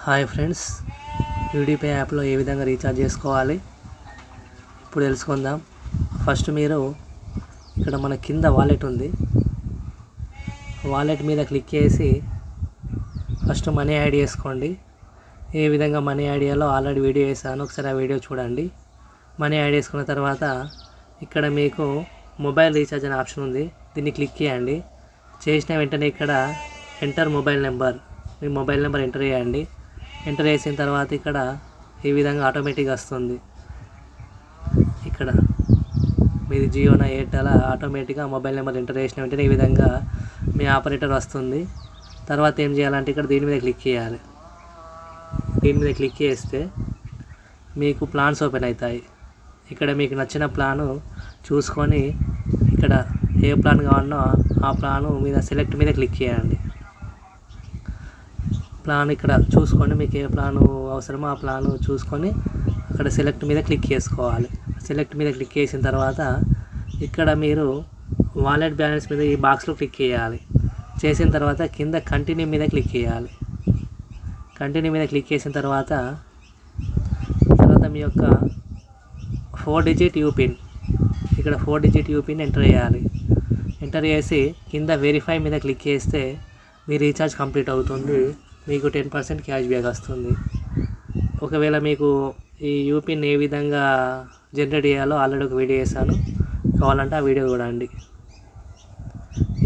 Hi friends, యూడిపే యాప్లో ఏ విధంగా recharge చేసుకోవాలి ఇప్పుడు తెలుసుకుందాం. ఫస్ట్ మీరు ఇక్కడ మన కింద వాలెట్ ఉంది, వాలెట్ మీద క్లిక్ చేసి ఫస్ట్ మనీ యాడ్ చేసుకోండి. ఏ విధంగా మనీ యాడ్ చేయాలో ఆల్రెడీ వీడియో వేసాను, ఒకసారి ఆ వీడియో చూడండి. మనీ యాడ్ చేసుకున్న తర్వాత ఇక్కడ మీకు మొబైల్ రీఛార్జ్ అనే ఆప్షన్ ఉంది, దీన్ని క్లిక్ చేయండి. చేసిన వెంటనే ఇక్కడ ఎంటర్ మొబైల్ నెంబర్, మీ మొబైల్ నెంబర్ ఎంటర్ చేయండి. ఎంటర్ చేసిన తర్వాత ఇక్కడ ఈ విధంగా ఆటోమేటిక్గా వస్తుంది. ఇక్కడ మీది జియోనా ఎయిర్టెల్, ఆటోమేటిక్గా మొబైల్ నెంబర్ ఎంటర్ చేసిన వెంటనే ఈ విధంగా మీ ఆపరేటర్ వస్తుంది. తర్వాత ఏం చేయాలంటే ఇక్కడ దీని మీద క్లిక్ చేయాలి. దీని మీద క్లిక్ చేస్తే మీకు ప్లాన్స్ ఓపెన్ అవుతాయి. ఇక్కడ మీకు నచ్చిన ప్లాను చూసుకొని ఇక్కడ ఏ ప్లాన్ కావాలనో ఆ ప్లాను మీద సెలెక్ట్ మీద క్లిక్ చేయండి. ప్లాన్ ఇక్కడ చూసుకొని మీకు ఏ ప్లాను అవసరమో ఆ ప్లాను చూసుకొని అక్కడ సెలెక్ట్ మీద క్లిక్ చేసుకోవాలి. సెలెక్ట్ మీద క్లిక్ చేసిన తర్వాత ఇక్కడ మీరు వాలెట్ బ్యాలెన్స్ మీద ఈ బాక్స్లో క్లిక్ చేయాలి. చేసిన తర్వాత కింద కంటిన్యూ మీద క్లిక్ చేయాలి. కంటిన్యూ మీద క్లిక్ చేసిన తర్వాత మీ యొక్క 4 డిజిట్ యూపిన్, ఇక్కడ 4 డిజిట్ యూపిన్ ఎంటర్ చేయాలి. ఎంటర్ చేసి కింద వెరిఫై మీద క్లిక్ చేస్తే మీ రీఛార్జ్ కంప్లీట్ అవుతుంది. మీకు 10% క్యాష్ బ్యాక్ వస్తుంది. ఒకవేళ మీకు ఈ యూపిన్ ఏ విధంగా జనరేట్ చేయాలో ఆల్రెడీ ఒక వీడియో చేశాను, కావాలంటే ఆ వీడియో చూడండి.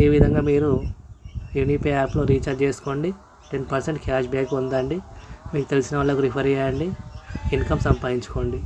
ఈ విధంగా మీరు యూనిపే యాప్లో రీఛార్జ్ చేసుకోండి. 10% క్యాష్ బ్యాక్ ఉందండి. మీకు తెలిసిన వాళ్ళకు రిఫర్ చేయండి, ఇన్కమ్ సంపాదించుకోండి.